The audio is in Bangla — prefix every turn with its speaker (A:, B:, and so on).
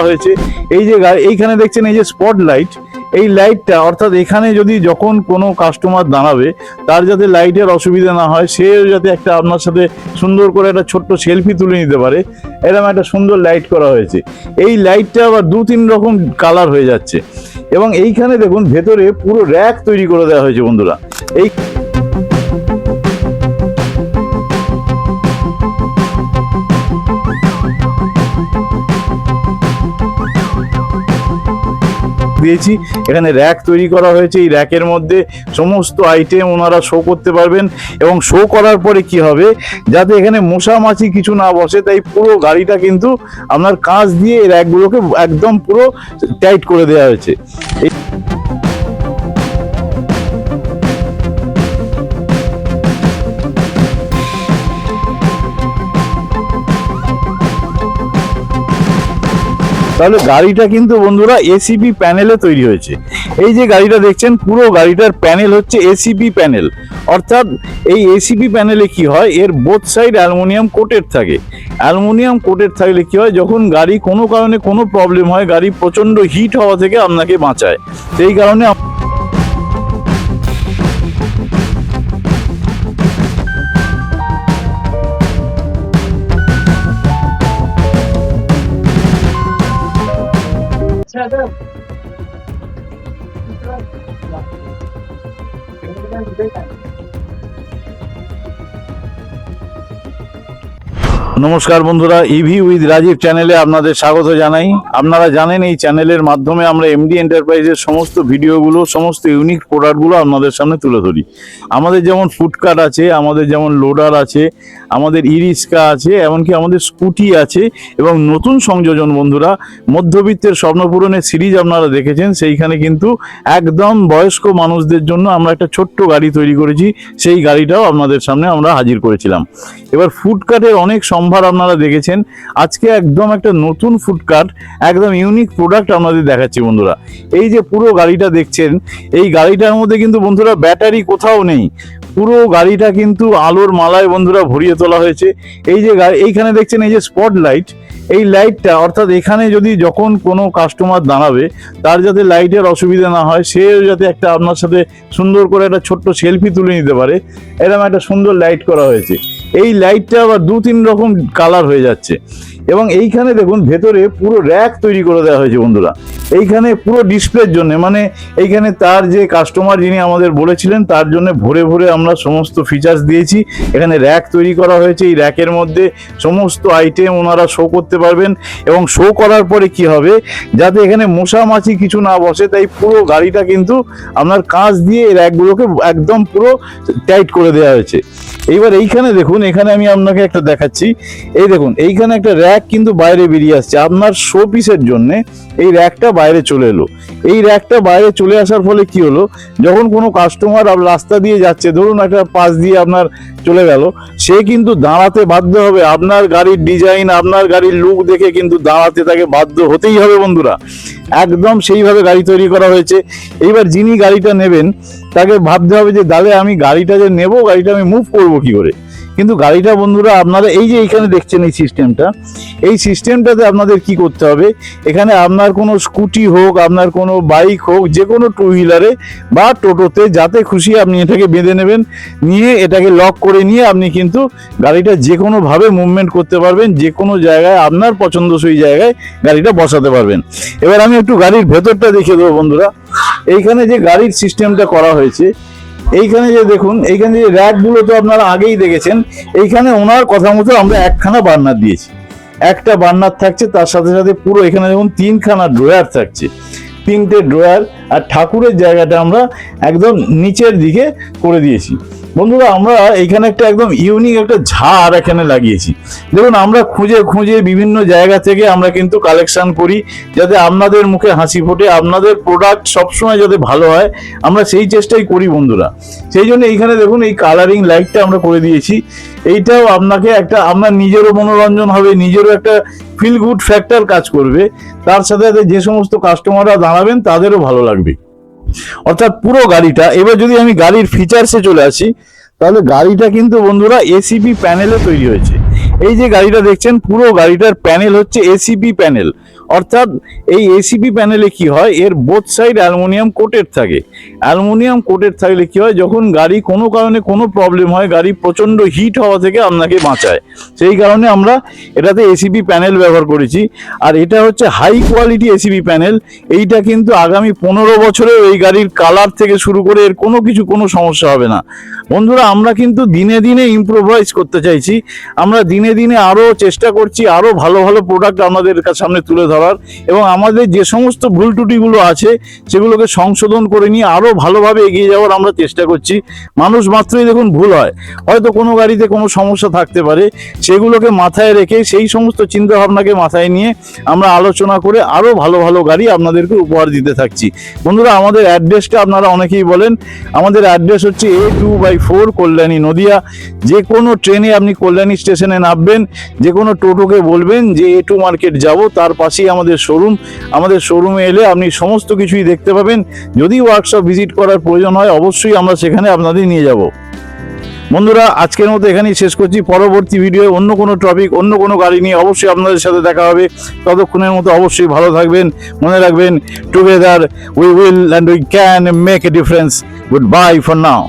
A: হয়েছে। এই যে এইখানে দেখছেন এই যে স্পট লাইট, এই লাইটটা অর্থাৎ এখানে যদি যখন কোনো কাস্টমার দাঁড়াবে তার যাতে লাইটের অসুবিধা না হয়, সে যাতে একটা আপনার সাথে সুন্দর করে একটা ছোট্ট সেলফি তুলে নিতে পারে, এরকম একটা সুন্দর লাইট করা হয়েছে। এই লাইটটা আবার 2-3 রকম কালার হয়ে যাচ্ছে। এবং এইখানে দেখুন ভেতরে পুরো র্যাক তৈরি করে দেওয়া হয়েছে বন্ধুরা। এই দিয়েছি, এখানে র্যাক তৈরি করা হয়েছে। এই র্যাকের মধ্যে সমস্ত আইটেম ওনারা শো করতে পারবেন। এবং শো করার পরে কি হবে, যাতে এখানে মশা মাছি কিছু না বসে, তাই পুরো গাড়িটা কিন্তু আপনার কাঁচ দিয়ে এই র্যাকগুলোকে একদম পুরো টাইট করে দেওয়া হয়েছে। তাহলে গাড়িটা কিন্তু বন্ধুরা এসিপি প্যানেলে তৈরি হয়েছে। এই যে গাড়িটা দেখছেন পুরো গাড়িটার প্যানেল হচ্ছে এসিপি প্যানেল। অর্থাৎ এই এসিপি প্যানেলে কি হয়, এর বোথ সাইড অ্যালুমিনিয়াম কোটেড থাকে। অ্যালুমিনিয়াম কোটেড থাকলে কি হয়, যখন গাড়ি কোনো কারণে কোনো প্রবলেম হয়, গাড়ি প্রচন্ড হিট হওয়া থেকে আপনাকে বাঁচায়। সেই কারণে নমস্কার বন্ধুরা, ইভি উইথ রাজীব চ্যানেলে আপনাদের স্বাগত জানাই। আপনারা জানেন এই চ্যানেলের মাধ্যমে আমরা এমডি এন্টারপ্রাইজের সমস্ত ভিডিওগুলো, সমস্ত ইউনিক প্রোডাক্টগুলো আপনাদের সামনে তুলে ধরি। আমাদের যেমন ফুডকার্ট আছে, আমাদের যেমন লোডার আছে, আমাদের ই রিক্সা আছে, এমনকি আমাদের স্কুটি আছে। এবং নতুন সংযোজন বন্ধুরা, মধ্যবিত্তের স্বপ্নপূরণের সিরিজ আপনারা দেখেছেন, সেইখানে কিন্তু একদম বয়স্ক মানুষদের জন্য আমরা একটা ছোট্ট গাড়ি তৈরি করেছি। সেই গাড়িটাও আপনাদের সামনে আমরা হাজির করেছিলাম। এবার ফুডকার্টের অনেক সম্ভার আপনারা দেখেছেন, আজকে একদম একটা নতুন ফুডকার্ট, একদম ইউনিক প্রোডাক্ট আপনাদের দেখাচ্ছি বন্ধুরা। এই যে পুরো গাড়িটা দেখছেন, এই গাড়িটার মধ্যে কিন্তু বন্ধুরা ব্যাটারি কোথাও নেই। পুরো গাড়িটা কিন্তু আলোর মালায় বন্ধুরা ভরিয়ে তোলা হয়েছে। এই যে এইখানে দেখছেন এই যে স্পট লাইট, এই লাইটটা অর্থাৎ এখানে যদি যখন কোনো কাস্টমার দাঁড়াবে তার যাতে লাইটের অসুবিধা না হয়, সে যাতে একটা আপনার সাথে সুন্দর করে একটা ছোট্ট সেলফি তুলে নিতে পারে, এরকম একটা সুন্দর লাইট করা হয়েছে। এই লাইটটা আবার 2-3 রকম কালার হয়ে যাচ্ছে। এবং এইখানে দেখুন ভেতরে পুরো র্যাক তৈরি করে দেওয়া হয়েছে বন্ধুরা। এইখানে পুরো ডিসপ্লের জন্য, মানে এইখানে তার যে কাস্টমার যিনি আমাদের বলেছিলেন তার জন্য ভরে ভরে আমরা সমস্ত ফিচার্স দিয়েছি। এখানে র্যাক তৈরি করা হয়েছে, এই র্যাকের মধ্যে সমস্ত আইটেম ওনারা শো করতে পারবেন। এবং শো করার পরে কি হবে, যাতে এখানে মশা মাছি কিছু না বসে, তাই পুরো গাড়িটা কিন্তু আপনার কাঁচ দিয়ে এই র্যাকগুলোকে একদম পুরো টাইট করে দেওয়া হয়েছে। এইবার এইখানে দেখুন, এখানে আমি আপনাকে একটা দেখাচ্ছি। এই দেখুন এইখানে একটা র্যাক কিন্তু বাইরে বেরিয়ে আসছে আপনার শো পিসের জন্য। এই র্যাকটা বাইরে চলে এলো। এই র্যাকটা বাইরে চলে আসার ফলে কি হলো, যখন কোনো কাস্টমার রাস্তা দিয়ে যাচ্ছে, ধরুন একটা পাশ দিয়ে আপনার চলে গেল, সে কিন্তু দাঁড়াতে বাধ্য হবে। আপনার গাড়ির ডিজাইন, আপনার গাড়ির লুক দেখে কিন্তু দাঁড়াতে তাকে বাধ্য হতেই হবে বন্ধুরা। একদম সেইভাবে গাড়ি তৈরি করা হয়েছে। এইবার যিনি গাড়িটা নেবেন তাকে ভাবতে হবে যে দাদা আমি গাড়িটা যে নেবো, গাড়িটা আমি মুভ করবো কি করে। কিন্তু গাড়িটা বন্ধুরা আপনারা এই যে এইখানে দেখছেন এই সিস্টেমটা, এই সিস্টেমটাতে আপনাদের কি করতে হবে, এখানে আপনার কোনো স্কুটি হোক, আপনার কোনো বাইক হোক, যে কোনো টু হুইলারে বা টোটোতে যাতে খুশি আপনি এটাকে বেঁধে নেবেন, নিয়ে এটাকে লক করে নিয়ে আপনি কিন্তু গাড়িটা যে কোনোভাবে মুভমেন্ট করতে পারবেন, যে কোনো জায়গায় আপনার পছন্দসই জায়গায় গাড়িটা বসাতে পারবেন। এবার আমি একটু গাড়ির ভেতরটা দেখিয়ে দেবো বন্ধুরা। এইখানে যে গাড়ির সিস্টেমটা করা হয়েছে, এইখানে যে দেখুন, এইখানে যে র্যাকগুলো তো আপনারা আগেই দেখেছেন। এইখানে ওনার কথা মতো আমরা একখানা বার্নার দিয়েছি, একটা বার্নার থাকছে, তার সাথে সাথে পুরো এখানে দেখুন 3খানা ড্রয়ার থাকছে, 3টে ড্রয়ার। আর ঠাকুরের জায়গাটা আমরা একদম নিচের দিকে করে দিয়েছি বন্ধুরা। আমরা এখানে একটা একদম ইউনিক একটা ঝাড় এখানে লাগিয়েছি। দেখুন আমরা খুঁজে খুঁজে বিভিন্ন জায়গা থেকে আমরা কিন্তু কালেকশন করি, যাতে আপনাদের মুখে হাসি ফোটে, আপনাদের প্রোডাক্ট সবসময় যাতে ভালো হয়, আমরা সেই চেষ্টাই করি বন্ধুরা। সেই জন্য এইখানে দেখুন এই কালারিং লাইটটা আমরা করে দিয়েছি। এইটাও আপনাকে একটা আপনার নিজেরও মনোরঞ্জন হবে, নিজেরও একটা ফিল গুড ফ্যাক্টর কাজ করবে, তার সাথে সাথে যে সমস্ত কাস্টমাররা দাঁড়াবেন তাদেরও ভালো লাগবে। অর্থাৎ পুরো গাড়িটা, এবার যদি আমি গাড়ির ফিচার্সে চলে আসি, তাহলে গাড়িটা কিন্তু বন্ধুরা এসিপি প্যানেলে তৈরি হয়েছে। এই যে গাড়িটা দেখছেন, পুরো গাড়িটার প্যানেল হচ্ছে এসিপি প্যানেল। অর্থাৎ এই এসিপি প্যানেলে কি হয়, এর বোথ সাইড অ্যালুমিনিয়াম কোটেড থাকে। অ্যালুমিনিয়াম কোটেড থাকলে কি হয়, যখন গাড়ি কোনো কারণে কোনো প্রবলেম হয়, গাড়ি প্রচণ্ড হিট হওয়া থেকে আপনাকে বাঁচায়। সেই কারণে আমরা এটাতে এসিপি প্যানেল ব্যবহার করেছি। আর এটা হচ্ছে হাই কোয়ালিটি এসিপি প্যানেল। এইটা কিন্তু আগামী 15 বছরে এই গাড়ির কালার থেকে শুরু করে এর কোনো সমস্যা হবে না। বন্ধুরা, আমরা কিন্তু দিনে দিনে ইমপ্রোভাইজ করতে চাইছি। আমরা দিনে দিনে আরও চেষ্টা করছি আরও ভালো ভালো প্রোডাক্ট আমাদের সামনে তুলে ধরার, এবং আমাদের যে সমস্ত ভুল ত্রুটিগুলো আছে সেগুলোকে সংশোধন করে নিয়ে আরও ভালোভাবে এগিয়ে যাওয়ার আমরা চেষ্টা করছি। মানুষ মাত্রই দেখুন ভুল হয়, হয়তো কোনো গাড়িতে কোনো সমস্যা থাকতে পারে, সেগুলোকে মাথায় রেখে সেই সমস্ত চিন্তাভাবনাকে মাথায় নিয়ে আমরা আলোচনা করে আরও ভালো ভালো গাড়ি আপনাদেরকে উপহার দিতে থাকছি। বন্ধুরা, আমাদের অ্যাড্রেসটা আপনারা অনেকেই বলেন, আমাদের অ্যাড্রেস হচ্ছে A2/4 কল্যাণী নদিয়া। যে কোনো ট্রেনে আপনি কল্যাণী স্টেশনে নামবেন, যে কোনো টোটোকে বলবেন যে A2 মার্কেট যাব, তার পাশেই আমাদের শোরুম। আমাদের শোরুমে এলে আপনি সমস্ত কিছুই দেখতে পাবেন। যদি ওয়ার্কশপ ভিজিট করার প্রয়োজন হয়, অবশ্যই আমরা সেখানে আপনাদের নিয়ে যাব। বন্ধুরা, আজকের মতো এখানেই শেষ করছি। পরবর্তী ভিডিও অন্য কোনো টপিক, অন্য কোনো গাড়ি নিয়ে অবশ্যই আপনাদের সাথে দেখা হবে। ততক্ষণের মতো অবশ্যই ভালো থাকবেন। মনে রাখবেন, together we will and we can make a difference. Good bye for now.